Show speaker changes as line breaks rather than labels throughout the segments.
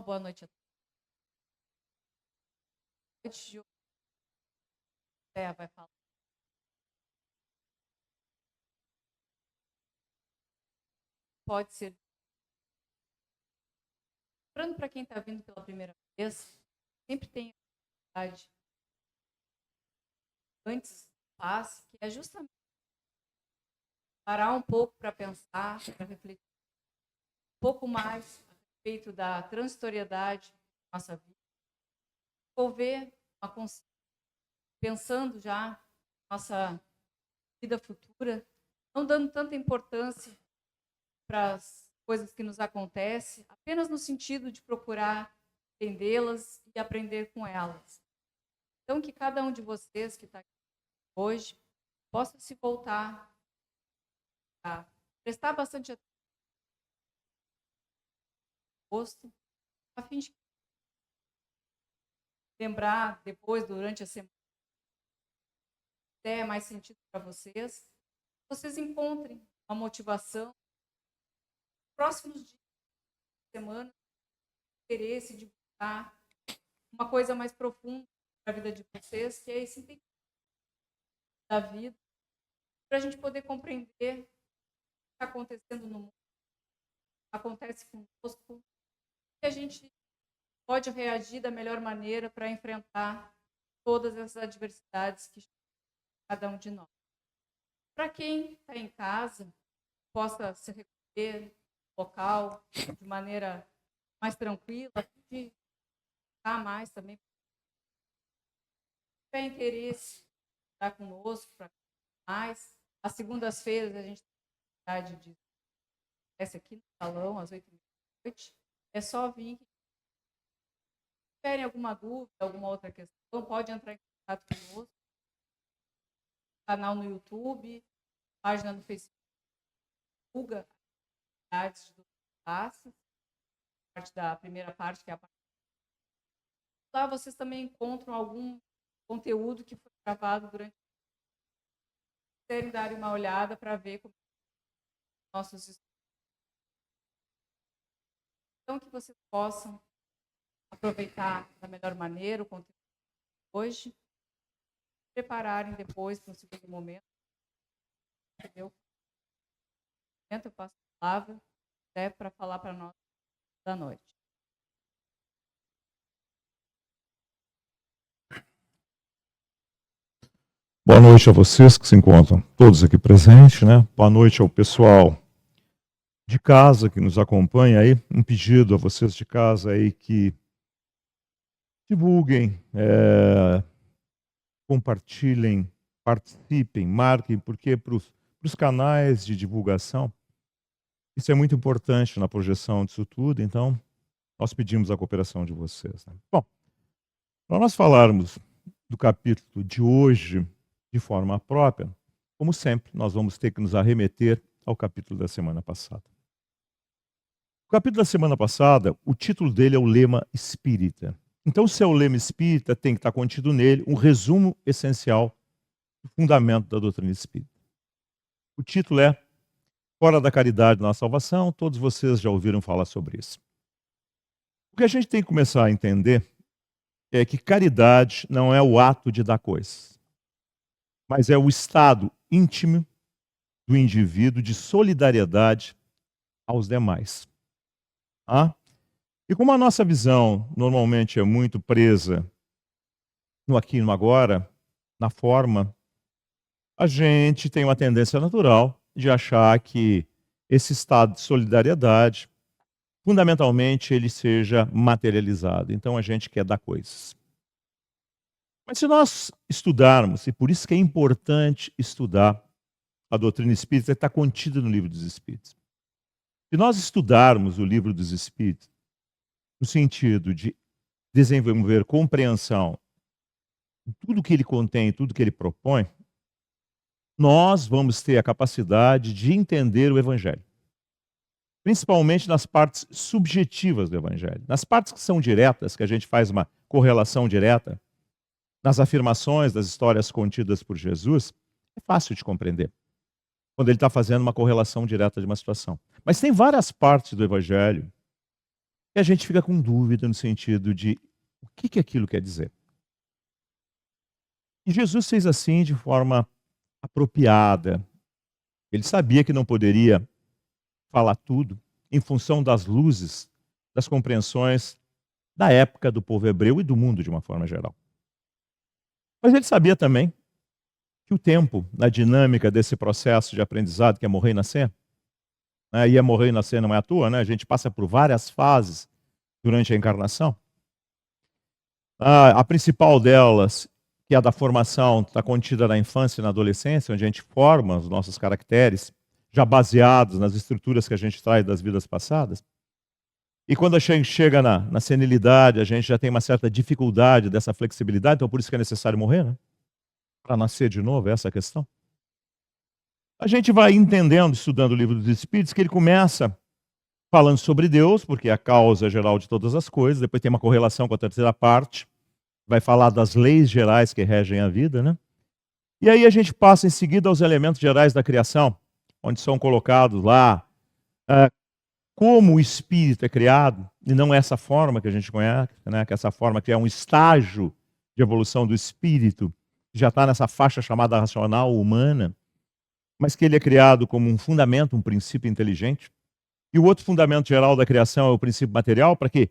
boa noite a todos. Vai falar. Pode ser. Lembrando para quem está vindo pela primeira vez, sempre tem a oportunidade antes do passe, que é justamente parar um pouco para pensar, para refletir um pouco mais a respeito da transitoriedade da nossa vida, envolver uma consciência, pensando já na nossa vida futura, não dando tanta importância para as coisas que nos acontecem, apenas no sentido de procurar entendê-las e aprender com elas. Então, que cada um de vocês que está aqui hoje possa se voltar a prestar bastante atenção no rosto, a fim de lembrar depois, durante a semana, der mais sentido para vocês, vocês encontrem uma motivação nos próximos dias, semana, interesse de buscar uma coisa mais profunda para a vida de vocês, que é esse entendimento da vida, para a gente poder compreender o que está acontecendo no mundo, acontece conosco, e a gente pode reagir da melhor maneira para enfrentar todas essas adversidades que chegam a cada um de nós. Para quem está em casa, possa se recolher no local de maneira mais tranquila, de ficar mais também. Se tiver interesse em estar conosco para mais, às segundas-feiras a gente tem a oportunidade de acontece aqui no salão, às 8h30. É só vir. Se tiverem alguma dúvida, alguma outra questão, pode entrar em contato conosco. Canal no YouTube, página no Facebook, divulga as atividades do passe, parte da primeira parte, que é a parte. Lá vocês também encontram algum conteúdo que foi gravado durante. Se quiserem dar uma olhada para ver como nossos estudos. Então, que vocês possam aproveitar da melhor maneira o conteúdo de hoje, prepararem depois para um segundo momento. Eu passo a palavra para falar para nós da noite.
Boa noite a vocês que se encontram todos aqui presentes, né? Boa noite ao pessoal de casa que nos acompanha aí. Um pedido a vocês de casa aí que divulguem, compartilhem, participem, marquem, porque para os canais de divulgação, isso é muito importante na projeção disso tudo, então nós pedimos a cooperação de vocês. Né? Bom, para nós falarmos do capítulo de hoje de forma própria, como sempre, nós vamos ter que nos arremeter ao capítulo da semana passada. O capítulo da semana passada, o título dele é o Lema Espírita. Então, se é o Lema Espírita, tem que estar contido nele um resumo essencial do fundamento da doutrina espírita. O título é Fora da Caridade na Salvação, todos vocês já ouviram falar sobre isso. O que a gente tem que começar a entender é que caridade não é o ato de dar coisas, mas é o estado íntimo do indivíduo de solidariedade aos demais. E como a nossa visão normalmente é muito presa no aqui e no agora, na forma, a gente tem uma tendência natural de achar que esse estado de solidariedade, fundamentalmente, ele seja materializado. Então a gente quer dar coisas. Mas se nós estudarmos, e por isso que é importante estudar a doutrina espírita, está contida no Livro dos Espíritos. Se nós estudarmos o Livro dos Espíritos, no sentido de desenvolver compreensão de tudo que ele contém, tudo que ele propõe, nós vamos ter a capacidade de entender o Evangelho. Principalmente nas partes subjetivas do Evangelho. Nas partes que são diretas, que a gente faz uma correlação direta, nas afirmações das histórias contidas por Jesus, é fácil de compreender. Quando ele está fazendo uma correlação direta de uma situação. Mas tem várias partes do Evangelho E a gente fica com dúvida no sentido de o que aquilo quer dizer. E Jesus fez assim de forma apropriada. Ele sabia que não poderia falar tudo em função das luzes, das compreensões da época do povo hebreu e do mundo de uma forma geral. Mas ele sabia também que o tempo, na dinâmica desse processo de aprendizado que é morrer e nascer, né, e é morrer e nascer não é à toa, né? A gente passa por várias fases durante a encarnação. A principal delas, que é a da formação, está contida na infância e na adolescência, onde a gente forma os nossos caracteres, já baseados nas estruturas que a gente traz das vidas passadas. E quando a gente chega na senilidade, a gente já tem uma certa dificuldade dessa flexibilidade, então por isso que é necessário morrer, né? Para nascer de novo, essa é a questão. A gente vai entendendo, estudando o livro dos Espíritos, que ele começa falando sobre Deus, porque é a causa geral de todas as coisas, depois tem uma correlação com a terceira parte, vai falar das leis gerais que regem a vida, né? E aí a gente passa em seguida aos elementos gerais da criação, onde são colocados lá como o espírito é criado, e não essa forma que a gente conhece, né? Que essa forma que é um estágio de evolução do espírito, que já está nessa faixa chamada racional humana, mas que ele é criado como um fundamento, um princípio inteligente. E o outro fundamento geral da criação é o princípio material, para que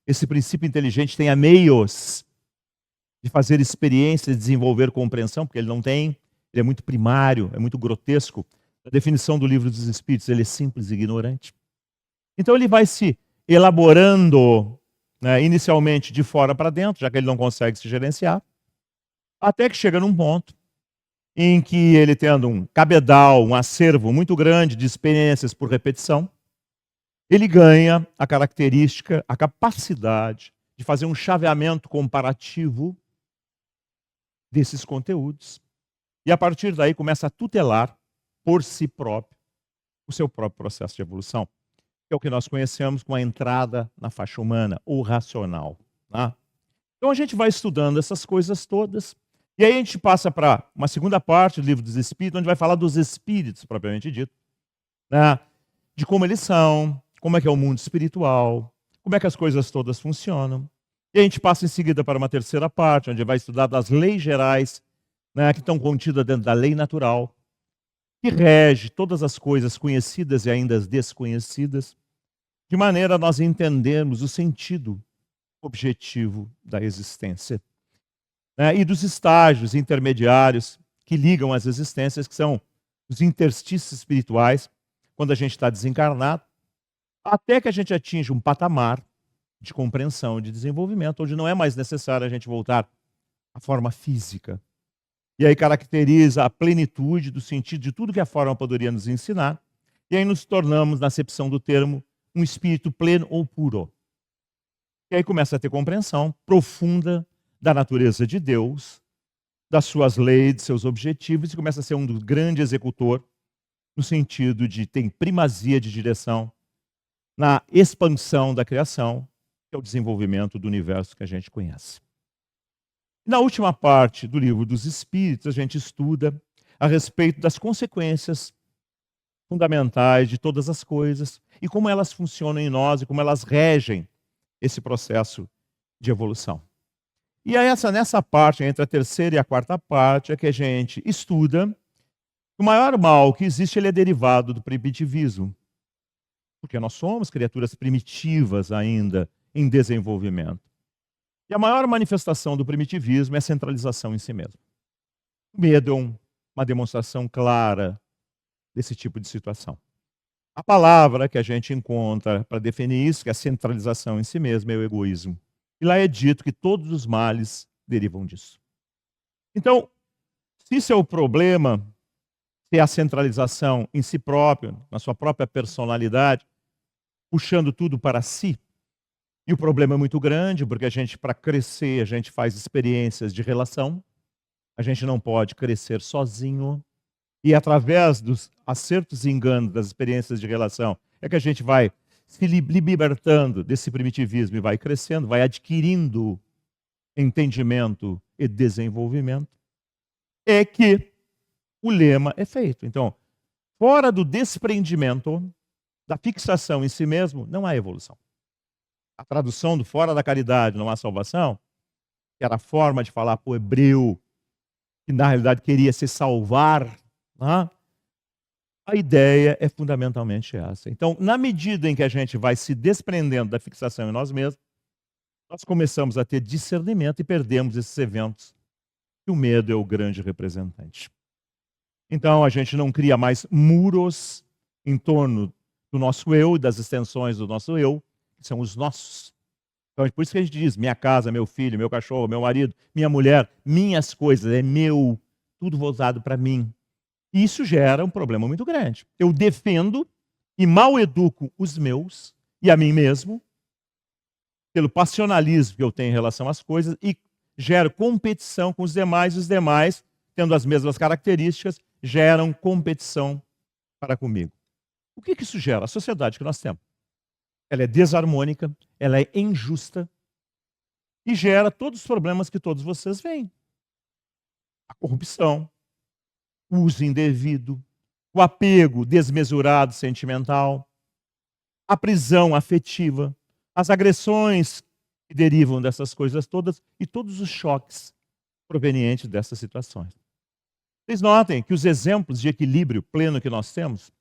esse princípio inteligente tenha meios de fazer experiências, de desenvolver compreensão, porque ele não tem, ele é muito primário, é muito grotesco. A definição do livro dos Espíritos, ele é simples e ignorante. Então ele vai se elaborando, né, inicialmente de fora para dentro, já que ele não consegue se gerenciar, até que chega num ponto em que ele, tendo um cabedal, um acervo muito grande de experiências por repetição, ele ganha a característica, a capacidade de fazer um chaveamento comparativo desses conteúdos. E a partir daí começa a tutelar por si próprio o seu próprio processo de evolução, que é o que nós conhecemos como a entrada na faixa humana, ou racional. Tá? Então a gente vai estudando essas coisas todas, e aí a gente passa para uma segunda parte do livro dos Espíritos, onde vai falar dos espíritos, propriamente dito, né? De como eles são, como é que é o mundo espiritual, como é que as coisas todas funcionam. E a gente passa em seguida para uma terceira parte, onde vai estudar das leis gerais, né, que estão contidas dentro da lei natural, que rege todas as coisas conhecidas e ainda as desconhecidas, de maneira a nós entendermos o sentido objetivo da existência, né, e dos estágios intermediários que ligam as existências, que são os interstícios espirituais, quando a gente está desencarnado, até que a gente atinja um patamar de compreensão, de desenvolvimento, onde não é mais necessário a gente voltar à forma física. E aí caracteriza a plenitude do sentido de tudo que a forma poderia nos ensinar, e aí nos tornamos, na acepção do termo, um espírito pleno ou puro. E aí começa a ter compreensão profunda da natureza de Deus, das suas leis, de seus objetivos, e começa a ser um grande executor, no sentido de ter primazia de direção na expansão da criação, que é o desenvolvimento do universo que a gente conhece. Na última parte do livro dos Espíritos, a gente estuda a respeito das consequências fundamentais de todas as coisas e como elas funcionam em nós e como elas regem esse processo de evolução. E é nessa parte, entre a terceira e a quarta parte, é que a gente estuda que o maior mal que existe, ele é derivado do primitivismo. Porque nós somos criaturas primitivas ainda em desenvolvimento. E a maior manifestação do primitivismo é a centralização em si mesmo. O medo é uma demonstração clara desse tipo de situação. A palavra que a gente encontra para definir isso, que é a centralização em si mesmo, é o egoísmo. E lá é dito que todos os males derivam disso. Então, se isso é o problema, se é a centralização em si próprio, na sua própria personalidade, puxando tudo para si, e o problema é muito grande, porque a gente, para crescer, a gente faz experiências de relação, a gente não pode crescer sozinho, e através dos acertos e enganos das experiências de relação, é que a gente vai se libertando desse primitivismo e vai crescendo, vai adquirindo entendimento e desenvolvimento, é que o lema é feito. Então, fora do desprendimento, da fixação em si mesmo, não há evolução. A tradução do fora da caridade não há salvação, que era a forma de falar para o hebreu, que na realidade queria se salvar, né? A ideia é fundamentalmente essa. Então, na medida em que a gente vai se desprendendo da fixação em nós mesmos, nós começamos a ter discernimento e perdemos esses eventos, que o medo é o grande representante. Então, a gente não cria mais muros em torno do nosso eu e das extensões do nosso eu, que são os nossos. Então, é por isso que a gente diz, minha casa, meu filho, meu cachorro, meu marido, minha mulher, minhas coisas, é meu, tudo voltado para mim. E isso gera um problema muito grande. Eu defendo e mal educo os meus e a mim mesmo, pelo passionalismo que eu tenho em relação às coisas, e gero competição com os demais, e os demais, tendo as mesmas características, geram competição para comigo. O que isso gera? A sociedade que nós temos. Ela é desarmônica, ela é injusta e gera todos os problemas que todos vocês veem. A corrupção, o uso indevido, o apego desmesurado sentimental, a prisão afetiva, as agressões que derivam dessas coisas todas e todos os choques provenientes dessas situações. Vocês notem que os exemplos de equilíbrio pleno que nós temos,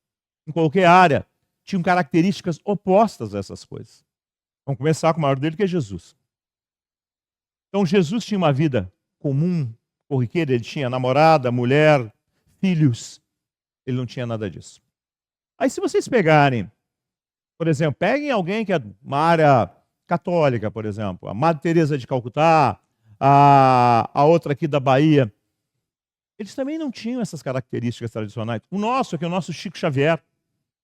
em qualquer área, tinham características opostas a essas coisas. Vamos começar com o maior dele, que é Jesus. Então, Jesus tinha uma vida comum, corriqueira, ele tinha namorada, mulher, filhos. Ele não tinha nada disso. Aí, se vocês pegarem, por exemplo, peguem alguém que é uma área católica, por exemplo, a Madre Teresa de Calcutá, a outra aqui da Bahia, eles também não tinham essas características tradicionais. O nosso aqui, o nosso Chico Xavier,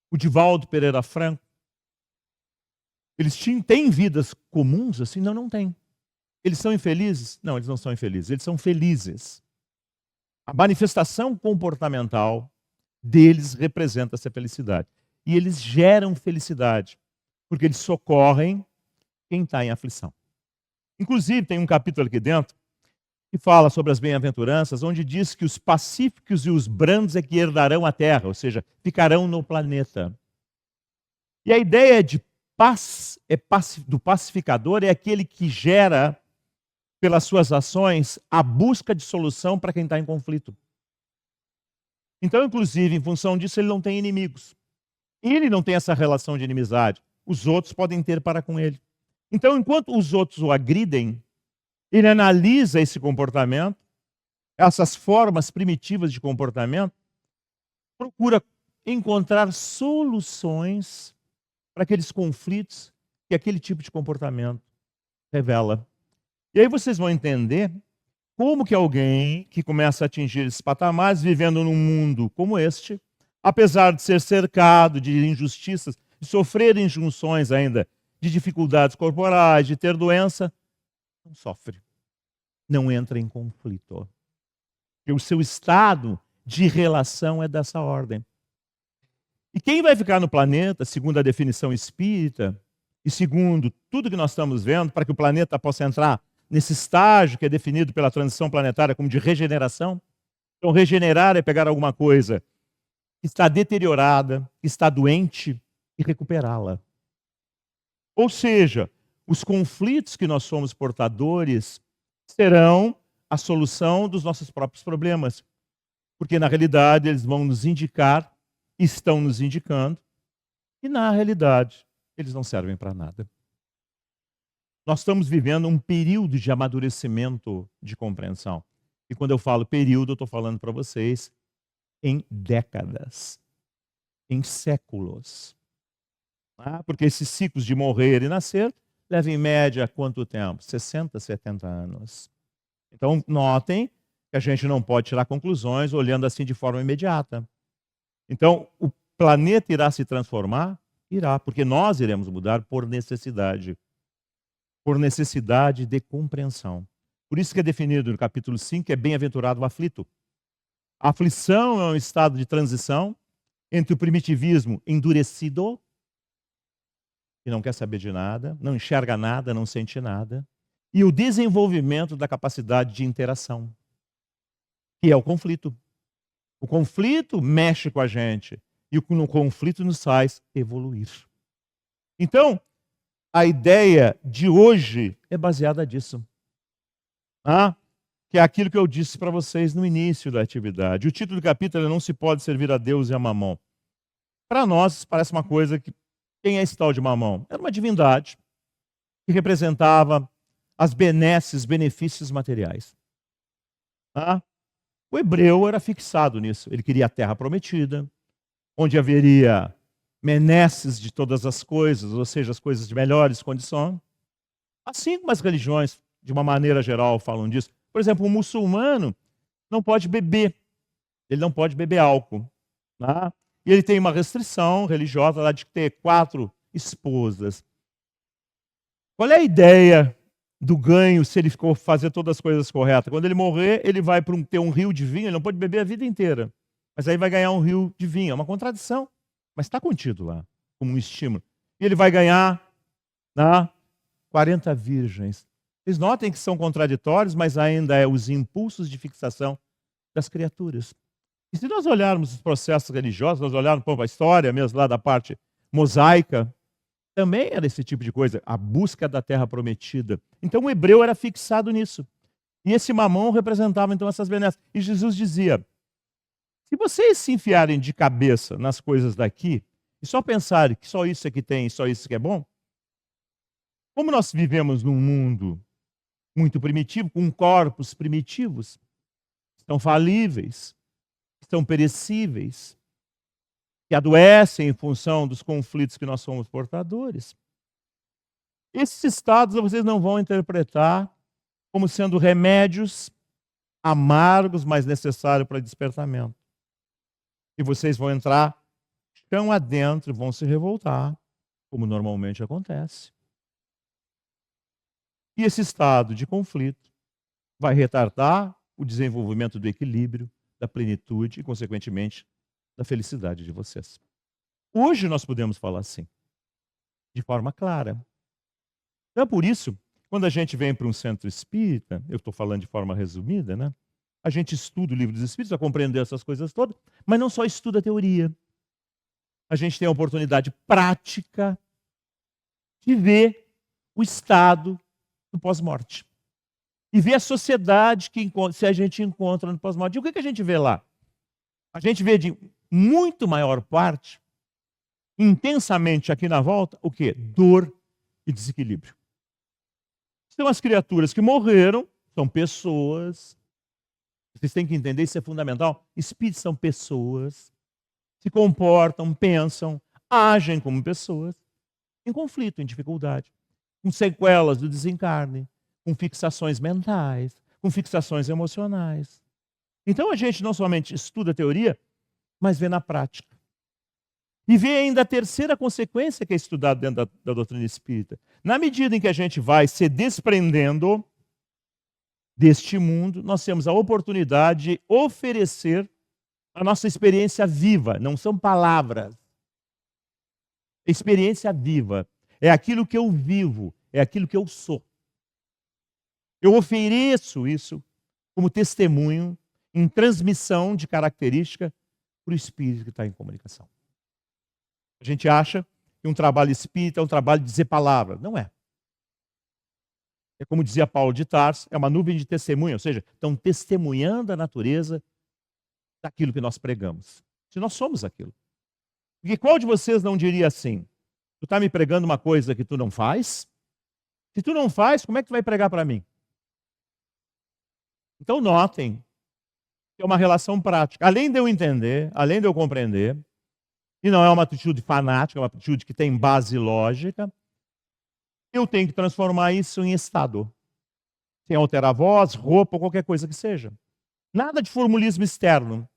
o Divaldo Pereira Franco, eles têm vidas comuns assim? Não, não têm. Eles são infelizes? Não, eles não são infelizes, eles são felizes. A manifestação comportamental deles representa essa felicidade. E eles geram felicidade, porque eles socorrem quem está em aflição. Inclusive, tem um capítulo aqui dentro que fala sobre as bem-aventuranças, onde diz que os pacíficos e os brandos é que herdarão a terra, ou seja, ficarão no planeta. E a ideia de paz, do pacificador é aquele que gera, pelas suas ações, a busca de solução para quem está em conflito. Então, inclusive, em função disso, ele não tem inimigos. Ele não tem essa relação de inimizade. Os outros podem ter para com ele. Então, enquanto os outros o agridem, ele analisa esse comportamento, essas formas primitivas de comportamento, procura encontrar soluções para aqueles conflitos que aquele tipo de comportamento revela. E aí vocês vão entender como que alguém que começa a atingir esses patamares, vivendo num mundo como este, apesar de ser cercado de injustiças, de sofrer injunções ainda, de dificuldades corporais, de ter doença, não sofre, não entra em conflito. Porque o seu estado de relação é dessa ordem. E quem vai ficar no planeta, segundo a definição espírita, e segundo tudo que nós estamos vendo, para que o planeta possa entrar nesse estágio que é definido pela transição planetária como de regeneração. Então, regenerar é pegar alguma coisa que está deteriorada, que está doente, e recuperá-la. Ou seja, os conflitos que nós somos portadores serão a solução dos nossos próprios problemas. Porque, na realidade, eles vão nos indicar, estão nos indicando, e, na realidade, eles não servem para nada. Nós estamos vivendo um período de amadurecimento de compreensão. E quando eu falo período, eu estou falando para vocês em décadas, em séculos. Porque esses ciclos de morrer e nascer levam em média quanto tempo? 60, 70 anos. Então, notem que a gente não pode tirar conclusões olhando assim de forma imediata. Então, o planeta irá se transformar? Irá, porque nós iremos mudar por necessidade. Por necessidade de compreensão. Por isso que é definido no capítulo 5 que é bem-aventurado o aflito. A aflição é um estado de transição entre o primitivismo endurecido, que não quer saber de nada, não enxerga nada, não sente nada, e o desenvolvimento da capacidade de interação, que é o conflito. O conflito mexe com a gente, e no conflito nos faz evoluir. Então, a ideia de hoje é baseada nisso. Que é aquilo que eu disse para vocês no início da atividade. O título do capítulo é Não se pode servir a Deus e a Mamon. Para nós, parece uma coisa que... Quem é esse tal de Mamon? Era uma divindade que representava as benesses, benefícios materiais. O hebreu era fixado nisso. Ele queria a terra prometida, onde haveria benesses de todas as coisas, ou seja, as coisas de melhores condições. Assim como as religiões, de uma maneira geral, falam disso. Por exemplo, um muçulmano não pode beber. Ele não pode beber álcool. E ele tem uma restrição religiosa lá de ter 4 esposas. Qual é a ideia do ganho se ele for fazer todas as coisas corretas? Quando ele morrer, ele vai ter um rio de vinho, ele não pode beber a vida inteira. Mas aí vai ganhar um rio de vinho. É uma contradição, mas está contido lá, como um estímulo. E ele vai ganhar 40 virgens. Vocês notem que são contraditórios, mas ainda é os impulsos de fixação das criaturas. E se nós olharmos os processos religiosos, nós olharmos a história mesmo lá da parte mosaica, também era esse tipo de coisa, a busca da terra prometida. Então o hebreu era fixado nisso. E esse mamão representava então essas benesses. E Jesus dizia, se vocês se enfiarem de cabeça nas coisas daqui, e só pensarem que só isso é que tem, só isso que é bom, como nós vivemos num mundo muito primitivo, com corpos primitivos, estão falíveis, estão perecíveis, que adoecem em função dos conflitos que nós somos portadores. Esses estados vocês não vão interpretar como sendo remédios amargos, mas necessários para despertamento. E vocês vão entrar chão adentro, vão se revoltar, como normalmente acontece. E esse estado de conflito vai retardar o desenvolvimento do equilíbrio, da plenitude e, consequentemente, da felicidade de vocês. Hoje nós podemos falar assim, de forma clara. Então, por isso, quando a gente vem para um centro espírita, eu estou falando de forma resumida, né? A gente estuda o livro dos Espíritos para compreender essas coisas todas, mas não só estuda a teoria. A gente tem a oportunidade prática de ver o estado do pós-morte. E ver a sociedade que a gente encontra no pós-morte. E o que a gente vê lá? A gente vê de muito maior parte, intensamente aqui na volta, o quê? Dor e desequilíbrio. São as criaturas que morreram, são pessoas. Vocês têm que entender, isso é fundamental. Espíritos são pessoas, se comportam, pensam, agem como pessoas, em conflito, em dificuldade, com sequelas do desencarne, com fixações mentais, com fixações emocionais. Então a gente não somente estuda a teoria, mas vê na prática. E vê ainda a terceira consequência que é estudada dentro da doutrina espírita. Na medida em que a gente vai se desprendendo deste mundo, nós temos a oportunidade de oferecer a nossa experiência viva, não são palavras. Experiência viva é aquilo que eu vivo, é aquilo que eu sou. Eu ofereço isso como testemunho em transmissão de característica para o espírito que está em comunicação. A gente acha que um trabalho espírita é um trabalho de dizer palavras. Não é. É como dizia Paulo de Tarso, é uma nuvem de testemunha, ou seja, estão testemunhando a natureza daquilo que nós pregamos. Se nós somos aquilo. Porque qual de vocês não diria assim, tu está me pregando uma coisa que tu não faz? Se tu não faz, como é que tu vai pregar para mim? Então notem que é uma relação prática. Além de eu entender, além de eu compreender, e não é uma atitude fanática, é uma atitude que tem base lógica, eu tenho que transformar isso em estado. Sem alterar a voz, roupa ou qualquer coisa que seja. Nada de formulismo externo.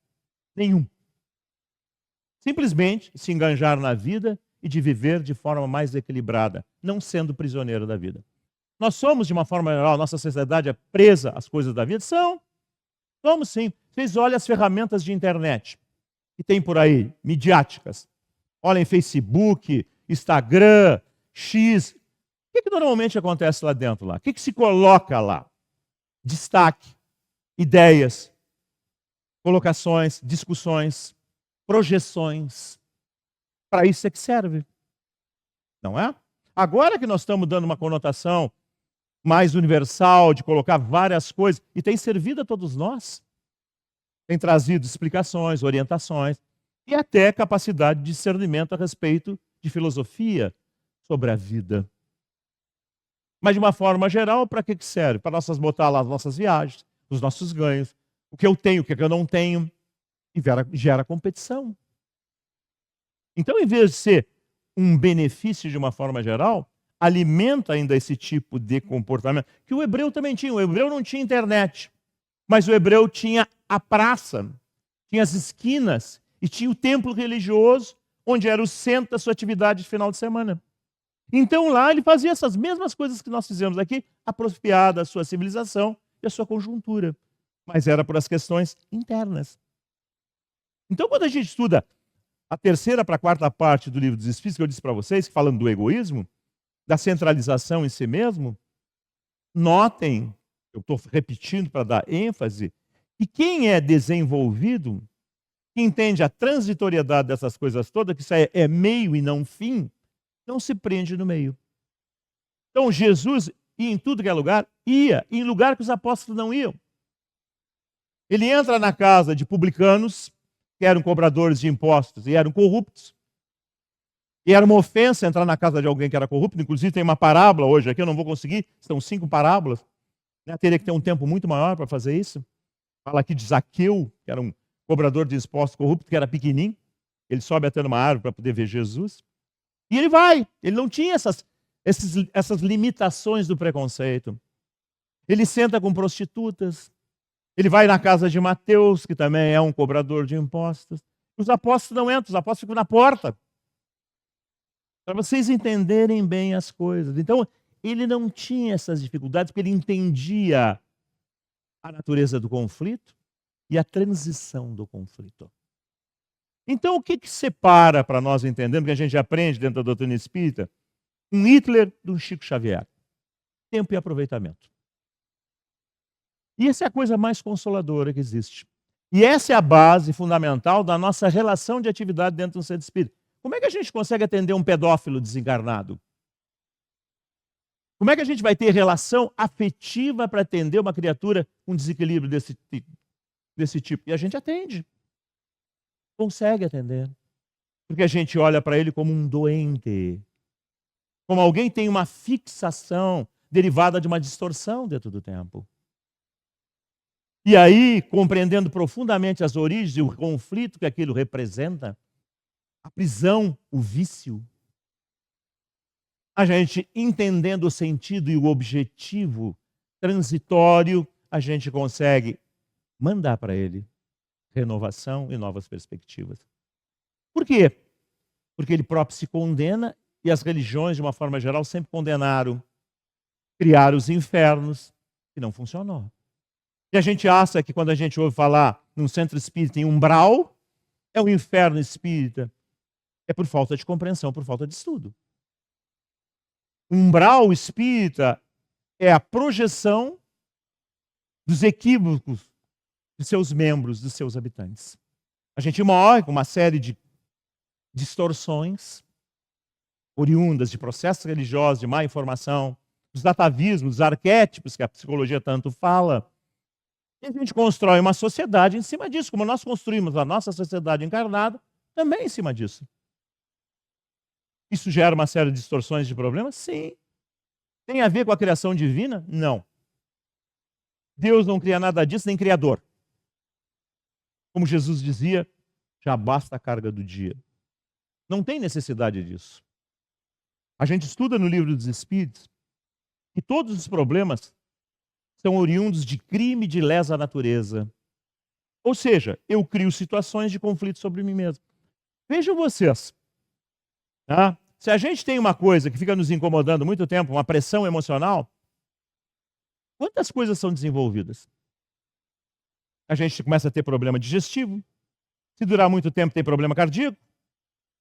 Nenhum. Simplesmente se enganjar na vida e de viver de forma mais equilibrada, não sendo prisioneiro da vida. Nós somos, de uma forma geral, nossa sociedade é presa às coisas da vida? Somos sim. Vocês olhem as ferramentas de internet que tem por aí, midiáticas. Olhem Facebook, Instagram, X. O que normalmente acontece lá dentro? O que se coloca lá? Destaque, ideias, colocações, discussões, projeções. Para isso é que serve. Não é? Agora que nós estamos dando uma conotação mais universal, de colocar várias coisas, e tem servido a todos nós. Tem trazido explicações, orientações, e até capacidade de discernimento a respeito de filosofia sobre a vida. Mas de uma forma geral, para que serve? Para nós botar lá as nossas viagens, os nossos ganhos, o que eu tenho, o que eu não tenho, e gera competição. Então, em vez de ser um benefício de uma forma geral, alimenta ainda esse tipo de comportamento, que o hebreu também tinha. O hebreu não tinha internet, mas o hebreu tinha a praça, tinha as esquinas, e tinha o templo religioso, onde era o centro da sua atividade de final de semana. Então lá ele fazia essas mesmas coisas que nós fizemos aqui, apropriada à sua civilização e à sua conjuntura. Mas era por as questões internas. Então quando a gente estuda a terceira para a quarta parte do livro dos Espíritos, que eu disse para vocês, falando do egoísmo, da centralização em si mesmo, notem, eu estou repetindo para dar ênfase, que quem é desenvolvido, que entende a transitoriedade dessas coisas todas, que isso é meio e não fim, não se prende no meio. Então Jesus ia em tudo que é lugar, ia em lugar que os apóstolos não iam. Ele entra na casa de publicanos, que eram cobradores de impostos e eram corruptos. E era uma ofensa entrar na casa de alguém que era corrupto. Inclusive tem uma parábola hoje aqui, eu não vou conseguir, são 5 parábolas. Teria que ter um tempo muito maior para fazer isso. Fala aqui de Zaqueu, que era um cobrador de impostos corrupto, que era pequenininho. Ele sobe até numa árvore para poder ver Jesus. E ele vai. Ele não tinha essas limitações do preconceito. Ele senta com prostitutas. Ele vai na casa de Mateus, que também é um cobrador de impostos. Os apóstolos não entram, os apóstolos ficam na porta. Para vocês entenderem bem as coisas. Então, ele não tinha essas dificuldades, porque ele entendia a natureza do conflito e a transição do conflito. Então, o que separa, para nós entendermos, que a gente aprende dentro da doutrina espírita, um Hitler de um Chico Xavier? Tempo e aproveitamento. E essa é a coisa mais consoladora que existe. E essa é a base fundamental da nossa relação de atividade dentro de um centro espírita. Como é que a gente consegue atender um pedófilo desencarnado? Como é que a gente vai ter relação afetiva para atender uma criatura com desequilíbrio desse tipo? E a gente atende. Consegue atender. Porque a gente olha para ele como um doente. Como alguém tem uma fixação derivada de uma distorção dentro do tempo. E aí, compreendendo profundamente as origens e o conflito que aquilo representa, a prisão, o vício, a gente entendendo o sentido e o objetivo transitório, a gente consegue mandar para ele renovação e novas perspectivas. Por quê? Porque ele próprio se condena e as religiões, de uma forma geral, sempre condenaram, criaram os infernos, e não funcionou. E a gente acha que quando a gente ouve falar num centro espírita em umbral, é um inferno espírita. É por falta de compreensão, por falta de estudo. Umbral espírita é a projeção dos equívocos de seus membros, dos seus habitantes. A gente morre com uma série de distorções oriundas de processos religiosos, de má informação, dos atavismos, dos arquétipos que a psicologia tanto fala. E a gente constrói uma sociedade em cima disso, como nós construímos a nossa sociedade encarnada, também em cima disso. Isso gera uma série de distorções de problemas? Sim. Tem a ver com a criação divina? Não. Deus não cria nada disso, nem criador. Como Jesus dizia, já basta a carga do dia. Não tem necessidade disso. A gente estuda no livro dos Espíritos que todos os problemas são oriundos de crime de lesa natureza. Ou seja, eu crio situações de conflito sobre mim mesmo. Vejam vocês. Tá? Se a gente tem uma coisa que fica nos incomodando muito tempo, uma pressão emocional, quantas coisas são desenvolvidas? A gente começa a ter problema digestivo. Se durar muito tempo, tem problema cardíaco.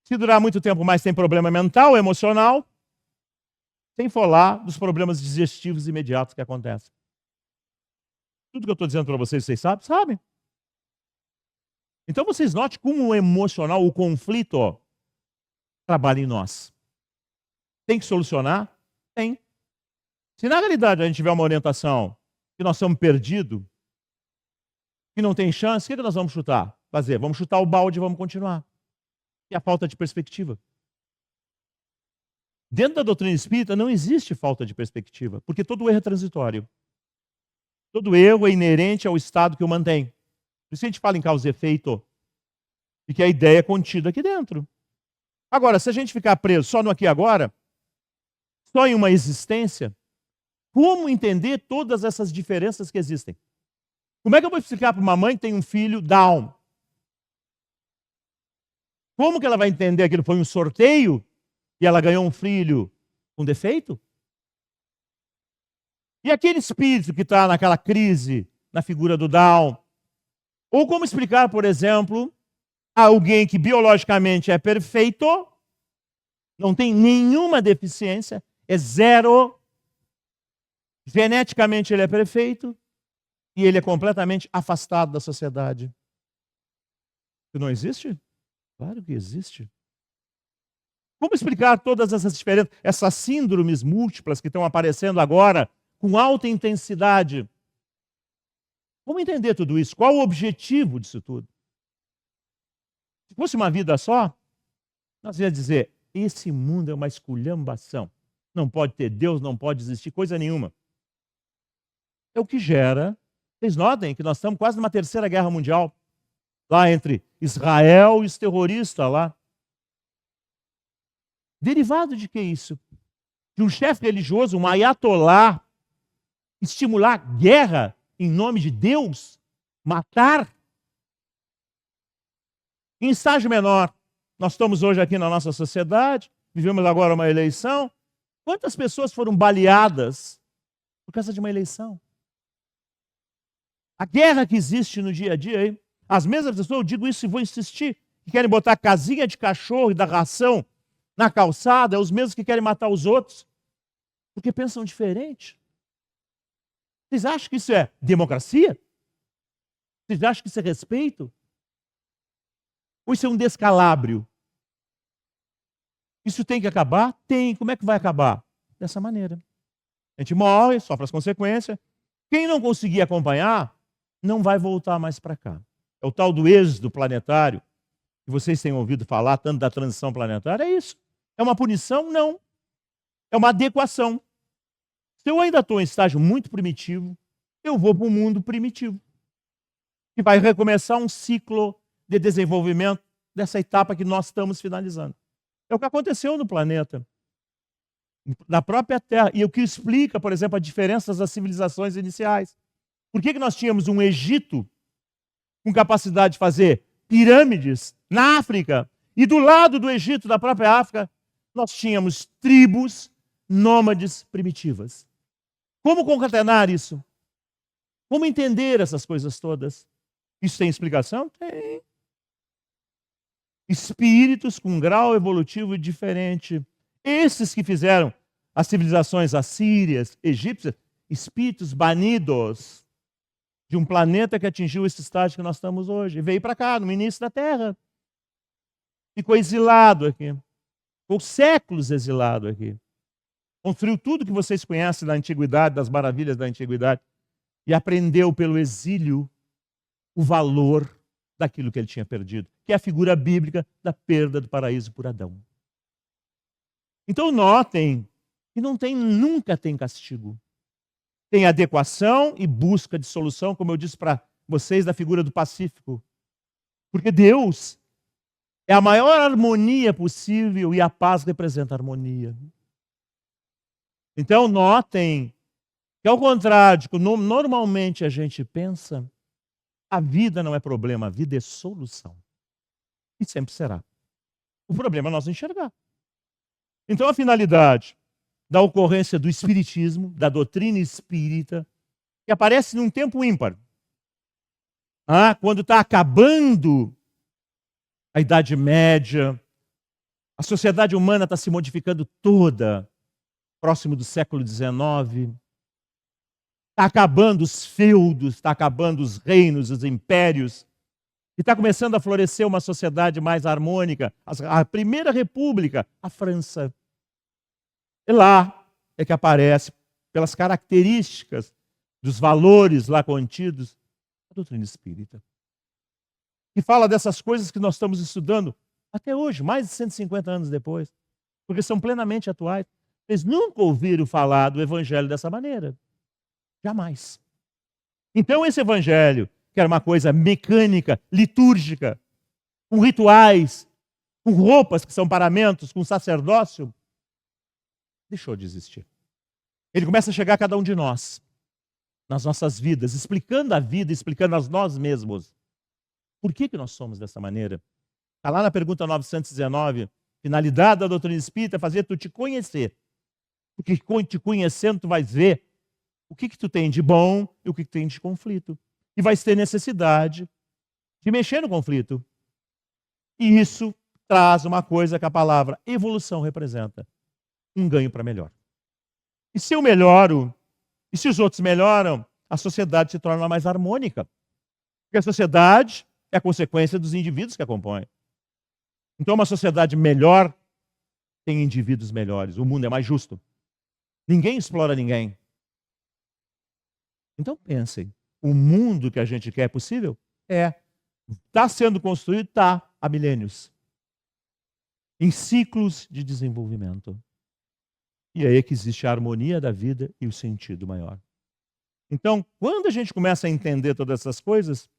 Se durar muito tempo mais, tem problema mental, emocional. Sem falar dos problemas digestivos imediatos que acontecem. Tudo que eu estou dizendo para vocês, vocês sabem? Sabem. Então vocês notem como o emocional, o conflito, trabalha em nós. Tem que solucionar? Tem. Se na realidade a gente tiver uma orientação que nós estamos perdidos, que não tem chance, o que nós vamos chutar? Fazer? Vamos chutar o balde e vamos continuar. E a falta de perspectiva. Dentro da doutrina espírita não existe falta de perspectiva, porque todo erro é transitório. Todo erro é inerente ao estado que o mantém. Por isso que a gente fala em causa e efeito, e que a ideia é contida aqui dentro. Agora, se a gente ficar preso só no aqui e agora, só em uma existência, como entender todas essas diferenças que existem? Como é que eu vou explicar para uma mãe que tem um filho Down? Como que ela vai entender que aquilo foi um sorteio e ela ganhou um filho com defeito? E aquele espírito que está naquela crise, na figura do Down? Ou como explicar, por exemplo, a alguém que biologicamente é perfeito, não tem nenhuma deficiência, é zero, geneticamente ele é perfeito, e ele é completamente afastado da sociedade. Isso não existe? Claro que existe. Como explicar todas essas diferenças, essas síndromes múltiplas que estão aparecendo agora com alta intensidade? Como entender tudo isso? Qual o objetivo disso tudo? Se fosse uma vida só, nós ia dizer, esse mundo é uma esculhambação. Não pode ter Deus, não pode existir coisa nenhuma. É o que gera. Vocês notem que nós estamos quase numa terceira guerra mundial. Lá entre Israel e os terroristas lá. Derivado de que isso? De um chefe religioso, um ayatolá, estimular guerra em nome de Deus? Matar? Em estágio menor, nós estamos hoje aqui na nossa sociedade, vivemos agora uma eleição. Quantas pessoas foram baleadas por causa de uma eleição? A guerra que existe no dia a dia aí, as mesmas pessoas, eu digo isso e vou insistir, que querem botar casinha de cachorro e da ração na calçada, é os mesmos que querem matar os outros, porque pensam diferente. Vocês acham que isso é democracia? Vocês acham que isso é respeito? Ou isso é um descalabro? Isso tem que acabar? Tem. Como é que vai acabar? Dessa maneira. A gente morre, sofre as consequências. Quem não conseguir acompanhar, não vai voltar mais para cá. É o tal do êxodo planetário, que vocês têm ouvido falar tanto da transição planetária, é isso. É uma punição? Não. É uma adequação. Se eu ainda estou em estágio muito primitivo, eu vou para um mundo primitivo, que vai recomeçar um ciclo de desenvolvimento dessa etapa que nós estamos finalizando. É o que aconteceu no planeta, na própria Terra. E o que explica, por exemplo, a diferença das civilizações iniciais. Por que nós tínhamos um Egito com capacidade de fazer pirâmides na África, e do lado do Egito, da própria África, nós tínhamos tribos nômades primitivas? Como concatenar isso? Como entender essas coisas todas? Isso tem explicação? Tem. Espíritos com um grau evolutivo diferente. Esses que fizeram as civilizações assírias, egípcias, espíritos banidos de um planeta que atingiu esse estágio que nós estamos hoje. E veio para cá, no início da Terra. Ficou exilado aqui. Ficou séculos exilado aqui. Construiu tudo que vocês conhecem da antiguidade, das maravilhas da antiguidade. E aprendeu pelo exílio o valor daquilo que ele tinha perdido, que é a figura bíblica da perda do paraíso por Adão. Então notem que nunca tem castigo. Tem adequação e busca de solução, como eu disse para vocês da figura do Pacífico. Porque Deus é a maior harmonia possível e a paz representa a harmonia. Então notem que, ao contrário de como normalmente a gente pensa, a vida não é problema, a vida é solução. E sempre será. O problema é nós enxergar. Então a finalidade da ocorrência do espiritismo, da doutrina espírita, que aparece num tempo ímpar. Quando está acabando a Idade Média, a sociedade humana está se modificando toda, próximo do século XIX. Está acabando os feudos, está acabando os reinos, os impérios. E está começando a florescer uma sociedade mais harmônica. A Primeira República, a França. E lá é que aparece, pelas características dos valores lá contidos, a doutrina espírita. Que fala dessas coisas que nós estamos estudando até hoje, mais de 150 anos depois, porque são plenamente atuais. Vocês nunca ouviram falar do evangelho dessa maneira. Jamais. Então esse evangelho, que era uma coisa mecânica, litúrgica, com rituais, com roupas que são paramentos, com sacerdócio, deixou de existir. Ele começa a chegar a cada um de nós, nas nossas vidas, explicando a vida, explicando a nós mesmos. Por que nós somos dessa maneira? Está lá na pergunta 919, finalidade da doutrina espírita é fazer tu te conhecer. Porque te conhecendo tu vais ver o que tu tem de bom e o que tu tem de conflito. E vais ter necessidade de mexer no conflito. E isso traz uma coisa que a palavra evolução representa. Um ganho para melhor. E se eu melhoro, e se os outros melhoram, a sociedade se torna mais harmônica. Porque a sociedade é a consequência dos indivíduos que a compõem. Então, uma sociedade melhor tem indivíduos melhores. O mundo é mais justo. Ninguém explora ninguém. Então, pensem. O mundo que a gente quer é possível? É. Está sendo construído? Está. Há milênios. Em ciclos de desenvolvimento. E aí é que existe a harmonia da vida e o sentido maior. Então, quando a gente começa a entender todas essas coisas,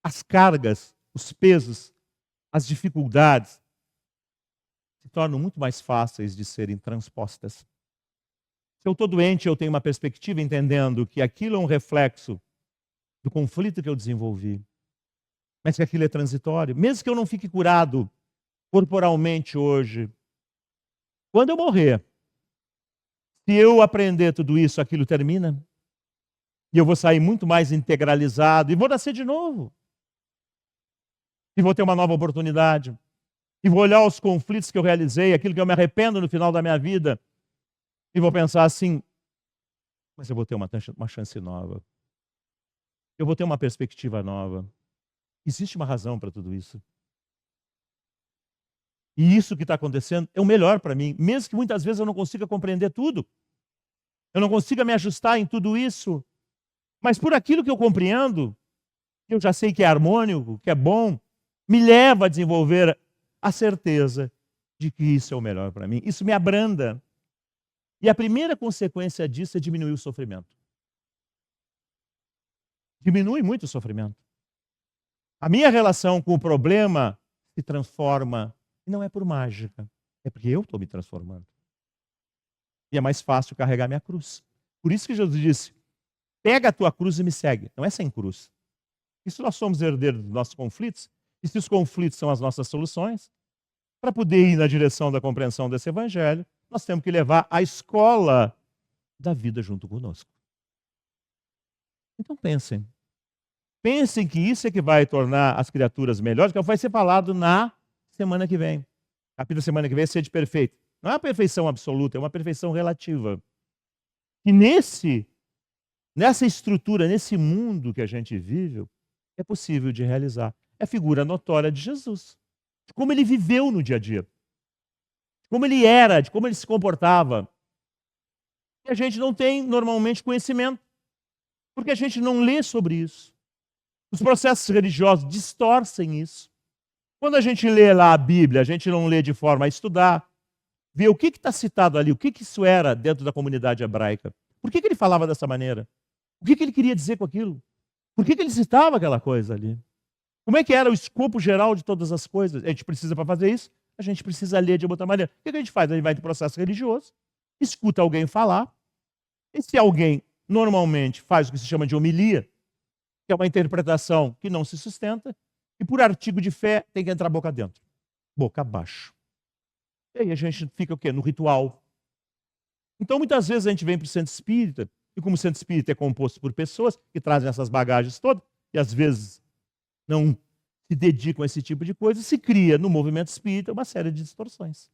as cargas, os pesos, as dificuldades se tornam muito mais fáceis de serem transpostas. Se eu estou doente, eu tenho uma perspectiva entendendo que aquilo é um reflexo do conflito que eu desenvolvi, mas que aquilo é transitório. Mesmo que eu não fique curado corporalmente hoje, quando eu morrer, se eu aprender tudo isso, aquilo termina. E eu vou sair muito mais integralizado e vou nascer de novo. E vou ter uma nova oportunidade. E vou olhar os conflitos que eu realizei, aquilo que eu me arrependo no final da minha vida. E vou pensar assim, mas eu vou ter uma chance nova. Eu vou ter uma perspectiva nova. Existe uma razão para tudo isso. E isso que está acontecendo é o melhor para mim, mesmo que muitas vezes eu não consiga compreender tudo. Eu não consiga me ajustar em tudo isso. Mas por aquilo que eu compreendo, eu já sei que é harmônico, que é bom, me leva a desenvolver a certeza de que isso é o melhor para mim. Isso me abranda. E a primeira consequência disso é diminuir o sofrimento. Diminui muito o sofrimento. A minha relação com o problema se transforma, e não é por mágica, é porque eu estou me transformando. E é mais fácil carregar minha cruz. Por isso que Jesus disse, pega a tua cruz e me segue. Não é sem cruz. E se nós somos herdeiros dos nossos conflitos, e se os conflitos são as nossas soluções, para poder ir na direção da compreensão desse evangelho, nós temos que levar a escola da vida junto conosco. Então pensem. Pensem que isso é que vai tornar as criaturas melhores, que vai ser falado na semana que vem. A capítulo da semana que vem é ser de perfeito. Não é uma perfeição absoluta, é uma perfeição relativa. E nessa estrutura, nesse mundo que a gente vive, é possível de realizar. É a figura notória de Jesus. De como ele viveu no dia a dia. De como ele era, de como ele se comportava. E a gente não tem, normalmente, conhecimento. Porque a gente não lê sobre isso. Os processos religiosos distorcem isso. Quando a gente lê lá a Bíblia, a gente não lê de forma a estudar, ver o que está citado ali, o que isso era dentro da comunidade hebraica. Por que ele falava dessa maneira? O que ele queria dizer com aquilo? Por que ele citava aquela coisa ali? Como é que era o escopo geral de todas as coisas? A gente precisa, para fazer isso, a gente precisa ler de outra maneira. O que a gente faz? A gente vai para o processo religioso, escuta alguém falar, e se alguém normalmente faz o que se chama de homilia, que é uma interpretação que não se sustenta, e por artigo de fé tem que entrar boca dentro, boca abaixo. E aí a gente fica o quê? No ritual. Então muitas vezes a gente vem para o centro espírita, e como o centro espírita é composto por pessoas que trazem essas bagagens todas, e às vezes não se dedicam a esse tipo de coisa, se cria no movimento espírita uma série de distorções.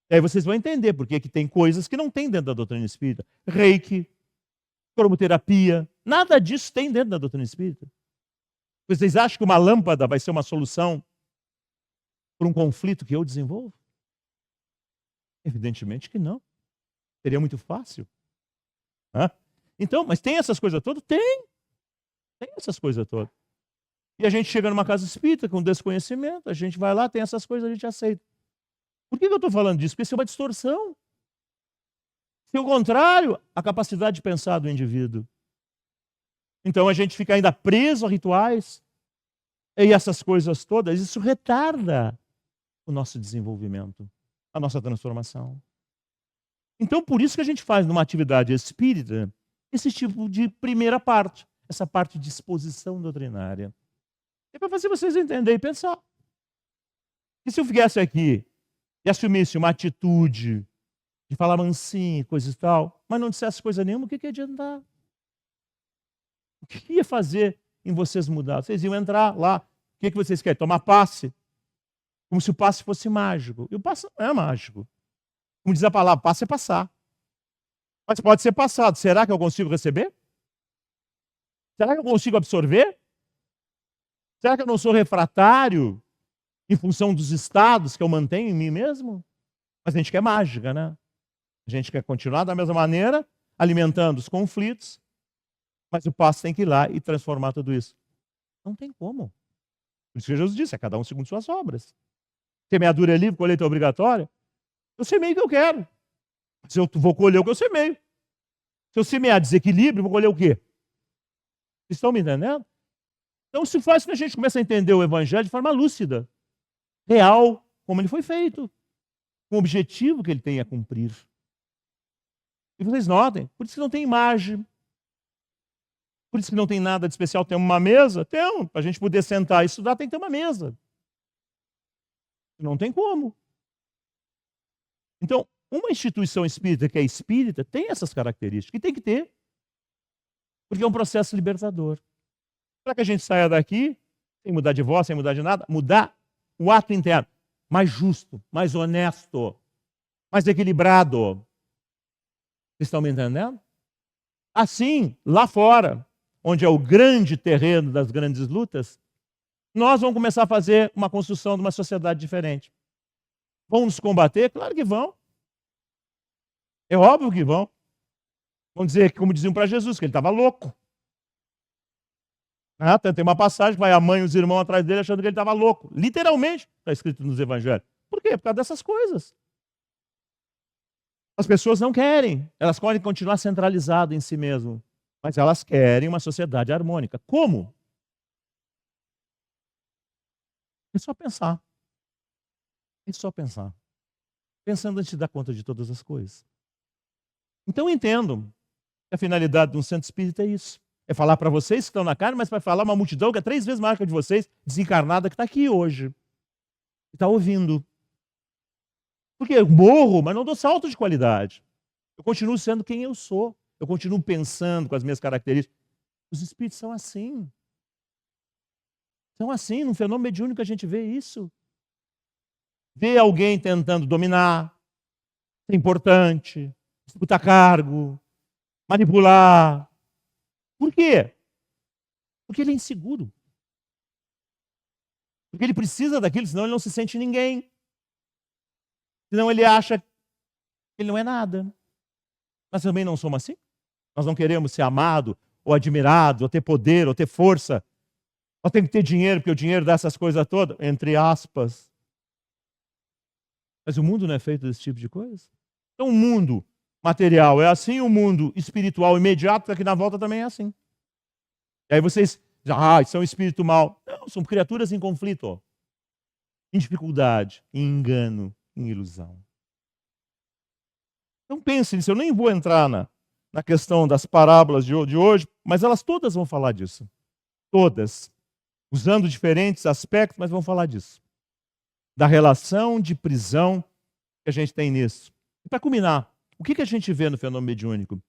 E aí vocês vão entender por que tem coisas que não tem dentro da doutrina espírita. Reiki, cromoterapia, nada disso tem dentro da doutrina espírita. Vocês acham que uma lâmpada vai ser uma solução para um conflito que eu desenvolvo? Evidentemente que não. Seria muito fácil. Hã? Então, mas tem essas coisas todas? Tem essas coisas todas. E a gente chega numa casa espírita com desconhecimento, a gente vai lá, tem essas coisas, a gente aceita. Por que eu estou falando disso? Porque isso é uma distorção. Pelo contrário, a capacidade de pensar do indivíduo. Então a gente fica ainda preso a rituais e essas coisas todas, isso retarda o nosso desenvolvimento, a nossa transformação. Então por isso que a gente faz numa atividade espírita esse tipo de primeira parte, essa parte de exposição doutrinária. É para fazer vocês entenderem e pensar. E se eu viesse aqui e assumisse uma atitude de falar mansinho, coisa e tal, mas não dissesse coisa nenhuma, o que ia adiantar? O que ia fazer em vocês mudar? Vocês iam entrar lá, o que vocês querem? Tomar passe? Como se o passe fosse mágico. E o passe não é mágico. Como diz a palavra, passe é passar. Mas pode ser passado. Será que eu consigo receber? Será que eu consigo absorver? Será que eu não sou refratário em função dos estados que eu mantenho em mim mesmo? Mas a gente quer mágica, né? A gente quer continuar da mesma maneira, alimentando os conflitos, mas o passo tem que ir lá e transformar tudo isso. Não tem como. Por isso que Jesus disse, é cada um segundo suas obras. Semeadura é livre, colheita é obrigatória. Eu semeio o que eu quero. Se eu vou colher o que eu semeio. Se eu semear desequilíbrio, vou colher o quê? Vocês estão me entendendo? Então isso faz com que a gente comece a entender o Evangelho de forma lúcida, real, como ele foi feito, com o objetivo que ele tem a cumprir. E vocês notem, por isso que não tem imagem, por isso que não tem nada de especial. Tem uma mesa? Tem, para a gente poder sentar e estudar tem que ter uma mesa. Não tem como. Então, uma instituição espírita que é espírita tem essas características, e tem que ter, porque é um processo libertador. Para que a gente saia daqui, sem mudar de voz, sem mudar de nada, mudar o ato interno, mais justo, mais honesto, mais equilibrado. Vocês estão me entendendo? Assim, lá fora, onde é o grande terreno das grandes lutas, nós vamos começar a fazer uma construção de uma sociedade diferente. Vão nos combater? Claro que vão. É óbvio que vão. Vão dizer, como diziam para Jesus, que ele estava louco. Tem uma passagem que vai a mãe e os irmãos atrás dele achando que ele estava louco. Literalmente, está escrito nos evangelhos. Por quê? Por causa dessas coisas. As pessoas não querem. Elas podem continuar centralizadas em si mesmas. Mas elas querem uma sociedade harmônica. Como? É só pensar. É só pensar. Pensando antes de dar conta de todas as coisas. Então entendo que a finalidade de um centro espírita é isso. É falar para vocês que estão na carne, mas vai falar uma multidão que é 3 vezes maior que a de vocês, desencarnada, que está aqui hoje. E está ouvindo. Porque eu morro, mas não dou salto de qualidade. Eu continuo sendo quem eu sou. Eu continuo pensando com as minhas características. Os espíritos são assim. São assim, num fenômeno mediúnico a gente vê isso. Vê alguém tentando dominar, ser importante, disputar cargo, manipular. Por quê? Porque ele é inseguro. Porque ele precisa daquilo, senão ele não se sente ninguém. Senão ele acha que ele não é nada. Nós também não somos assim. Nós não queremos ser amado, ou admirado, ou ter poder, ou ter força. Ou tem que ter dinheiro, porque o dinheiro dá essas coisas todas, entre aspas. Mas o mundo não é feito desse tipo de coisa. Então o mundo material é assim, o mundo espiritual imediato aqui na volta também é assim. E aí vocês dizem, isso é um espírito mau. Não, são criaturas em conflito, em dificuldade, em engano, em ilusão. Então pense nisso, eu nem vou entrar na questão das parábolas de hoje, mas elas todas vão falar disso. Todas. Usando diferentes aspectos, mas vão falar disso. Da relação de prisão que a gente tem nisso. E para culminar, o que a gente vê no fenômeno mediúnico?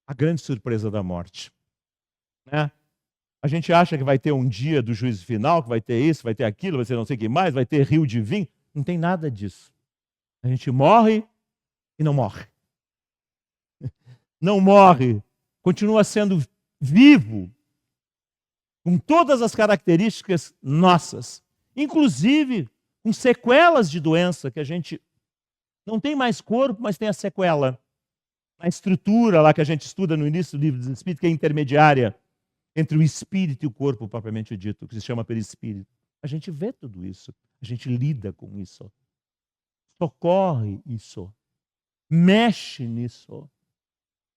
A grande surpresa da morte. Né? A gente acha que vai ter um dia do juízo final, que vai ter isso, vai ter aquilo, vai ter não sei o que mais, vai ter rio de vinho. Não tem nada disso. A gente morre e não morre. Não morre. Continua sendo vivo. Com todas as características nossas. Inclusive com sequelas de doença que a gente Não tem mais corpo, mas tem a sequela. A estrutura lá que a gente estuda no início do livro dos Espíritos, que é intermediária entre o espírito e o corpo propriamente dito, que se chama perispírito. A gente vê tudo isso, a gente lida com isso, socorre isso, mexe nisso,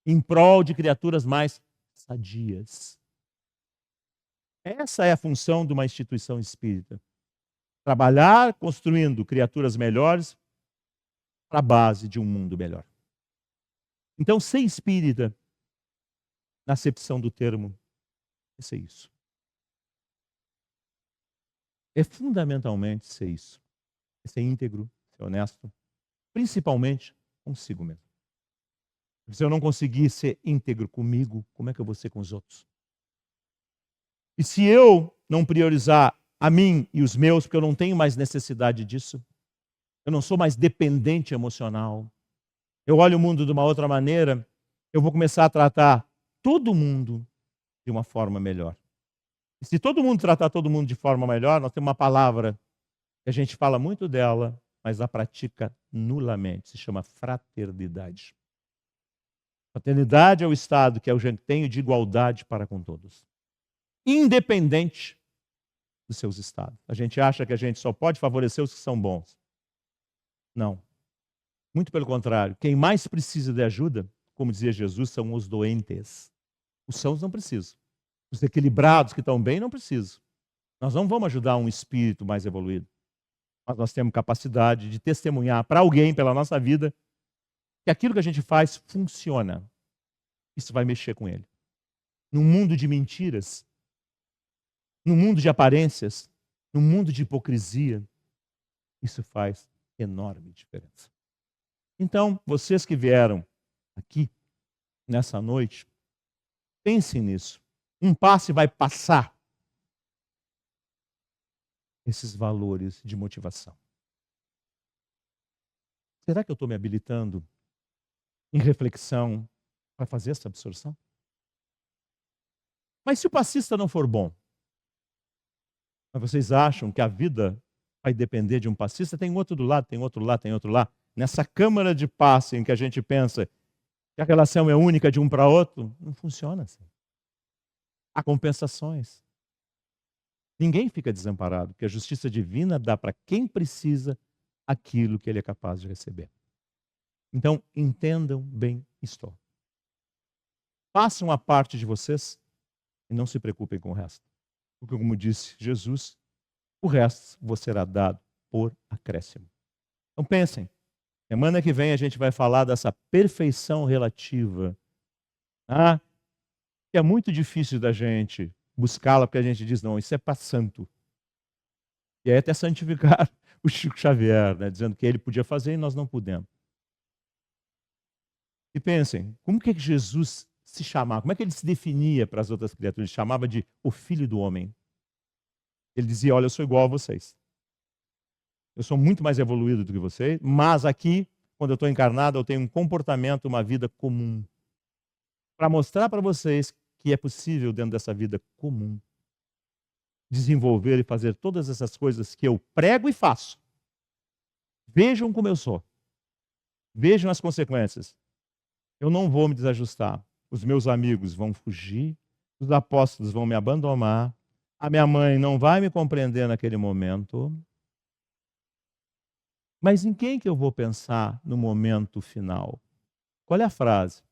em prol de criaturas mais sadias. Essa é a função de uma instituição espírita. Trabalhar construindo criaturas melhores para a base de um mundo melhor. Então, ser espírita, na acepção do termo, é ser isso. É fundamentalmente ser isso. É ser íntegro, ser honesto, principalmente consigo mesmo. Se eu não conseguir ser íntegro comigo, como é que eu vou ser com os outros? E se eu não priorizar a mim e os meus, porque eu não tenho mais necessidade disso, eu não sou mais dependente emocional, eu olho o mundo de uma outra maneira, eu vou começar a tratar todo mundo de uma forma melhor. E se todo mundo tratar todo mundo de forma melhor, nós temos uma palavra que a gente fala muito dela, mas a pratica nulamente, se chama fraternidade. Fraternidade é o estado que a gente tem de igualdade para com todos, independente dos seus estados. A gente acha que a gente só pode favorecer os que são bons. Não. Muito pelo contrário. Quem mais precisa de ajuda, como dizia Jesus, são os doentes. Os sãos não precisam. Os equilibrados que estão bem não precisam. Nós não vamos ajudar um espírito mais evoluído. Mas nós temos capacidade de testemunhar para alguém, pela nossa vida, que aquilo que a gente faz funciona. Isso vai mexer com ele. Num mundo de mentiras, num mundo de aparências, num mundo de hipocrisia, isso faz enorme diferença. Então, vocês que vieram aqui nessa noite, pensem nisso. Um passe vai passar esses valores de motivação. Será que eu estou me habilitando em reflexão para fazer essa absorção? Mas se o passista não for bom, mas vocês acham que a vida vai depender de um passista? Tem outro do lado, tem outro lá, tem outro lá. Nessa câmara de passe em que a gente pensa que a relação é única de um para outro, não funciona assim. Há compensações. Ninguém fica desamparado, porque a justiça divina dá para quem precisa aquilo que ele é capaz de receber. Então, entendam bem isto. Façam a parte de vocês e não se preocupem com o resto. Porque, como disse Jesus, o resto vos será dado por acréscimo. Então pensem, semana que vem a gente vai falar dessa perfeição relativa. Que é muito difícil da gente buscá-la, porque a gente diz, não, isso é para santo. E aí até santificar o Chico Xavier, né, dizendo que ele podia fazer e nós não podemos. E pensem, como que Jesus se chamava? Como é que ele se definia para as outras criaturas? Ele chamava de o Filho do Homem. Ele dizia, olha, eu sou igual a vocês. Eu sou muito mais evoluído do que vocês, mas aqui, quando eu estou encarnado, eu tenho um comportamento, uma vida comum. Para mostrar para vocês que é possível, dentro dessa vida comum, desenvolver e fazer todas essas coisas que eu prego e faço. Vejam como eu sou. Vejam as consequências. Eu não vou me desajustar. Os meus amigos vão fugir, os apóstolos vão me abandonar, a minha mãe não vai me compreender naquele momento. Mas em quem que eu vou pensar no momento final? Qual é a frase?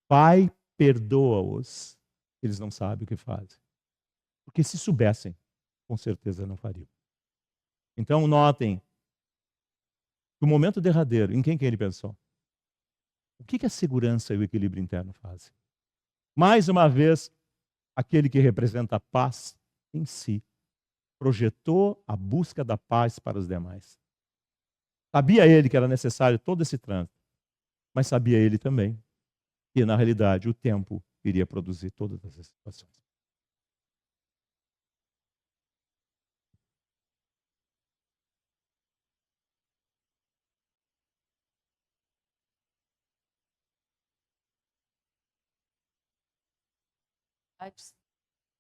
Pai, perdoa-os. Eles não sabem o que fazem. Porque se soubessem, com certeza não fariam. Então notem, no momento derradeiro, em quem que ele pensou? O que a segurança e o equilíbrio interno fazem? Mais uma vez, aquele que representa a paz em si projetou a busca da paz para os demais. Sabia ele que era necessário todo esse trânsito, mas sabia ele também que, na realidade, o tempo iria produzir todas essas situações.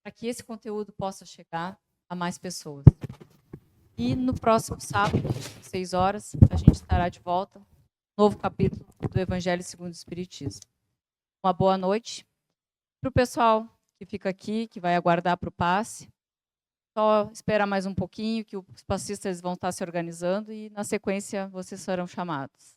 Para que esse conteúdo possa chegar a mais pessoas. E no próximo sábado, às 6 horas, a gente estará de volta. Novo capítulo do Evangelho segundo o Espiritismo. Uma boa noite. Para o pessoal que fica aqui, que vai aguardar para o passe, só esperar mais um pouquinho, que os passistas vão estar se organizando e, na sequência, vocês serão chamados.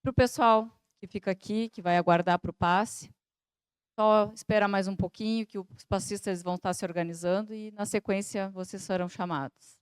para o pessoal que fica aqui, que vai aguardar para o passe, só esperar mais um pouquinho, que os passistas vão estar se organizando e, na sequência, vocês serão chamados.